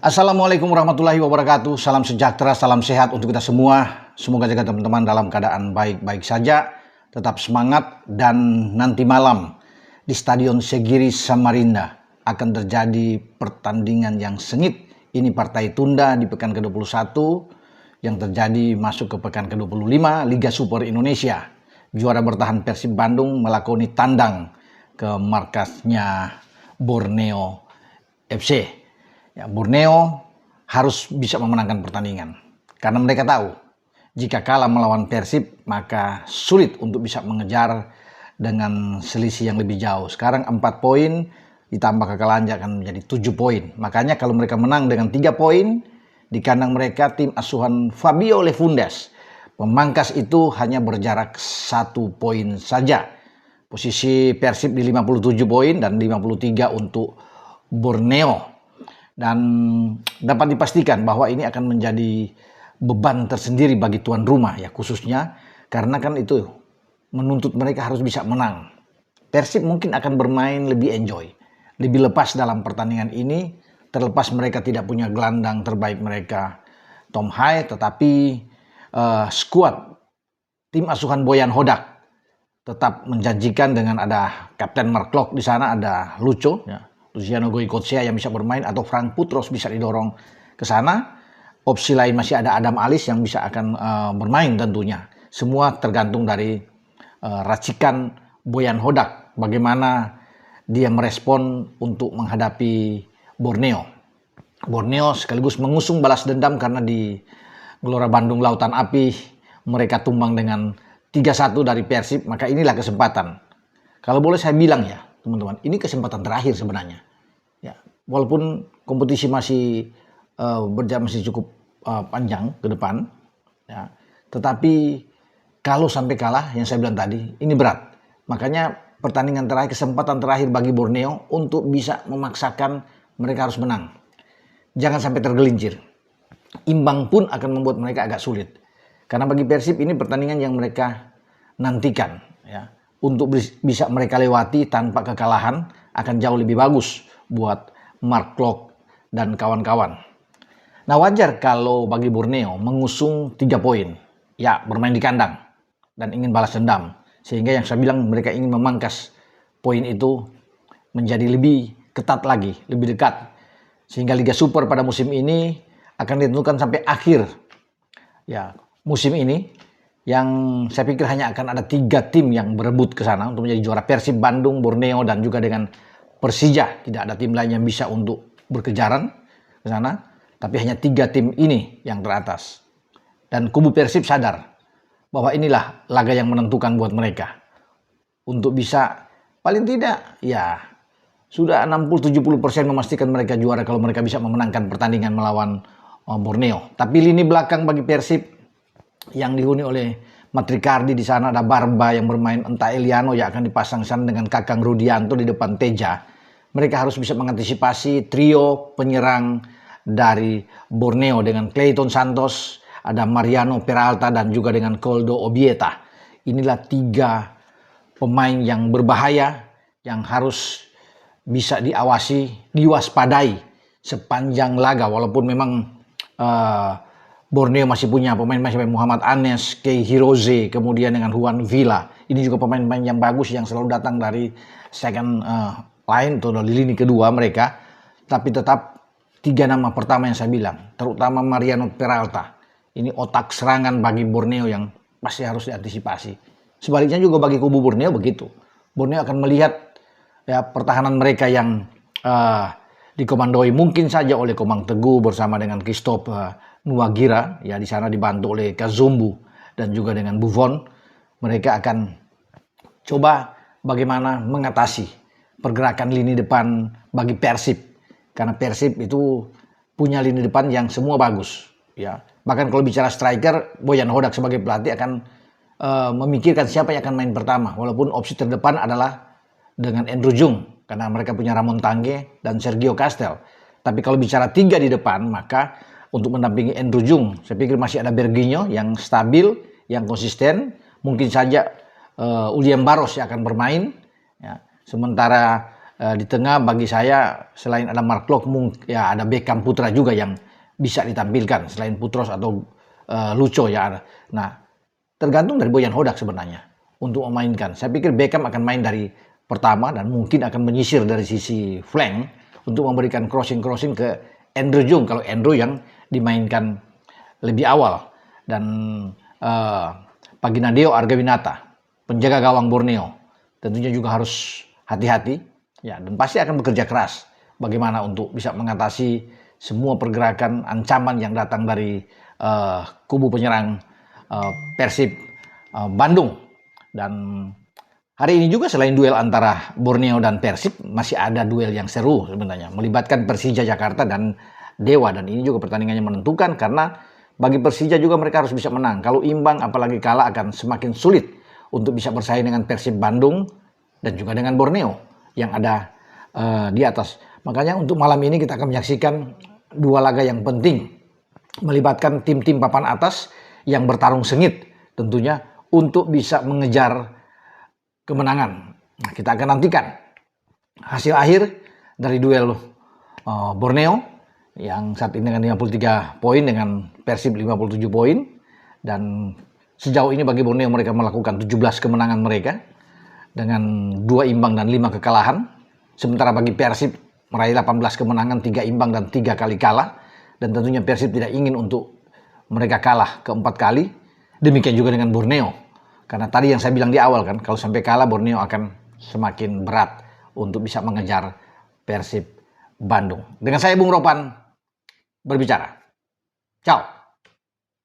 Assalamualaikum warahmatullahi wabarakatuh. Salam sejahtera, salam sehat untuk kita semua. Semoga jaga teman-teman dalam keadaan baik-baik saja. Tetap semangat dan nanti malam di Stadion Segiri Samarinda akan terjadi pertandingan yang sengit. Ini partai tunda di pekan ke-21 yang terjadi masuk ke pekan ke-25 Liga Super Indonesia. Juara bertahan Persib Bandung melakoni tandang ke markasnya Borneo FC. Ya, Borneo harus bisa memenangkan pertandingan karena mereka tahu jika kalah melawan Persib maka sulit untuk bisa mengejar dengan selisih yang lebih jauh. Sekarang 4 poin ditambah kekalahan akan menjadi 7 poin. Makanya kalau mereka menang dengan 3 poin di kandang mereka, tim asuhan Fabio Lefundes, pemangkas itu hanya berjarak 1 poin saja. Posisi Persib di 57 poin dan 53 untuk Borneo. Dan dapat dipastikan bahwa ini akan menjadi beban tersendiri bagi tuan rumah ya, khususnya karena kan itu menuntut mereka harus bisa menang. Persib mungkin akan bermain lebih enjoy, lebih lepas dalam pertandingan ini, terlepas mereka tidak punya gelandang terbaik mereka Tom Hai, tetapi skuad tim asuhan Boyan Hodak tetap menjanjikan dengan ada Kapten Mark Klok di sana, ada Lucho ya, Luciano Goicoechea yang bisa bermain, atau Frank Putros bisa didorong ke sana. Opsi lain masih ada Adam Alis yang bisa akan bermain tentunya. Semua tergantung dari racikan Boyan Hodak, bagaimana dia merespon untuk menghadapi Borneo. Borneo sekaligus mengusung balas dendam karena di Gelora Bandung Lautan Api mereka tumbang dengan 3-1 dari Persib, maka inilah kesempatan. Kalau boleh saya bilang ya, teman-teman, ini kesempatan terakhir sebenarnya. Ya, walaupun kompetisi masih berjalan masih cukup panjang ke depan, ya, tetapi kalau sampai kalah, yang saya bilang tadi, ini berat. Makanya pertandingan terakhir, kesempatan terakhir bagi Borneo untuk bisa memaksakan mereka harus menang. Jangan sampai tergelincir. Imbang pun akan membuat mereka agak sulit. Karena bagi Persib ini pertandingan yang mereka nantikan, ya. Untuk bisa mereka lewati tanpa kekalahan akan jauh lebih bagus buat Mark Klok dan kawan-kawan. Nah, wajar kalau bagi Borneo mengusung 3 poin, ya, bermain di kandang dan ingin balas dendam. Sehingga yang saya bilang mereka ingin memangkas poin itu menjadi lebih ketat lagi, lebih dekat. Sehingga Liga Super pada musim ini akan ditentukan sampai akhir ya musim ini. Yang saya pikir hanya akan ada 3 tim yang berebut ke sana untuk menjadi juara: Persib Bandung, Borneo, dan juga dengan Persija. Tidak ada tim lain yang bisa untuk berkejaran ke sana, tapi hanya 3 tim ini yang teratas. Dan kubu Persib sadar bahwa inilah laga yang menentukan buat mereka untuk bisa paling tidak ya sudah 60-70% memastikan mereka juara kalau mereka bisa memenangkan pertandingan melawan Borneo. Tapi lini belakang bagi Persib yang dihuni oleh Matrikardi, di sana ada Barba yang bermain, entah Eliano yang akan dipasang sana dengan Kakang Rudianto di depan Teja. Mereka harus bisa mengantisipasi trio penyerang dari Borneo dengan Clayton Santos, ada Mariano Peralta, dan juga dengan Koldo Obieta. Inilah 3 pemain yang berbahaya yang harus bisa diawasi, diwaspadai sepanjang laga. Walaupun memang Borneo masih punya pemain-pemain seperti Muhammad Anes, Kei Hirose, kemudian dengan Juan Villa. Ini juga pemain-pemain yang bagus yang selalu datang dari second line atau dari lini kedua mereka. Tapi tetap 3 nama pertama yang saya bilang, terutama Mariano Peralta. Ini otak serangan bagi Borneo yang pasti harus diantisipasi. Sebaliknya juga bagi kubu Borneo begitu. Borneo akan melihat ya pertahanan mereka yang dikomandoi mungkin saja oleh Komang Teguh bersama dengan Christophe Nuwagira, ya, di sana dibantu oleh Kazumbu dan juga dengan Buffon. Mereka akan coba bagaimana mengatasi pergerakan lini depan bagi Persib, karena Persib itu punya lini depan yang semua bagus, ya. Bahkan kalau bicara striker, Boyan Hodak sebagai pelatih akan memikirkan siapa yang akan main pertama, walaupun opsi terdepan adalah dengan Andrew Jung karena mereka punya Ramon Tangge dan Sergio Castel. Tapi kalau bicara 3 di depan, maka untuk mendampingi Andrew Jung, saya pikir masih ada Berginho yang stabil, yang konsisten. Mungkin saja William Barros yang akan bermain. Ya. Sementara Di tengah bagi saya selain ada Mark Klok, ya ada Beckham Putra juga yang bisa ditampilkan selain Putros atau Lucho ya. Nah, tergantung dari Bojan Hodak sebenarnya untuk memainkan. Saya pikir Beckham akan main dari pertama dan mungkin akan menyisir dari sisi flank untuk memberikan crossing ke Andrew Jung kalau Andrew yang dimainkan lebih awal, dan Paginadeo Argawinata, penjaga gawang Borneo, tentunya juga harus hati-hati ya, dan pasti akan bekerja keras bagaimana untuk bisa mengatasi semua pergerakan ancaman yang datang dari kubu penyerang Persib Bandung. Dan hari ini juga selain duel antara Borneo dan Persib, masih ada duel yang seru sebenarnya, melibatkan Persija Jakarta dan Dewa, dan ini juga pertandingannya menentukan karena bagi Persija juga mereka harus bisa menang. Kalau imbang apalagi kalah akan semakin sulit untuk bisa bersaing dengan Persib Bandung dan juga dengan Borneo yang ada di atas. Makanya untuk malam ini kita akan menyaksikan dua laga yang penting, melibatkan tim-tim papan atas yang bertarung sengit tentunya untuk bisa mengejar kemenangan. Nah, kita akan nantikan hasil akhir dari duel Borneo yang saat ini dengan 53 poin dengan Persib 57 poin, dan sejauh ini bagi Borneo mereka melakukan 17 kemenangan mereka dengan 2 imbang dan 5 kekalahan. Sementara bagi Persib meraih 18 kemenangan, 3 imbang dan 3 kali kalah, dan tentunya Persib tidak ingin untuk mereka kalah keempat kali. Demikian juga dengan Borneo, karena tadi yang saya bilang di awal kan, kalau sampai kalah Borneo akan semakin berat untuk bisa mengejar Persib Bandung. Dengan saya Bung Ropan berbicara. Ciao.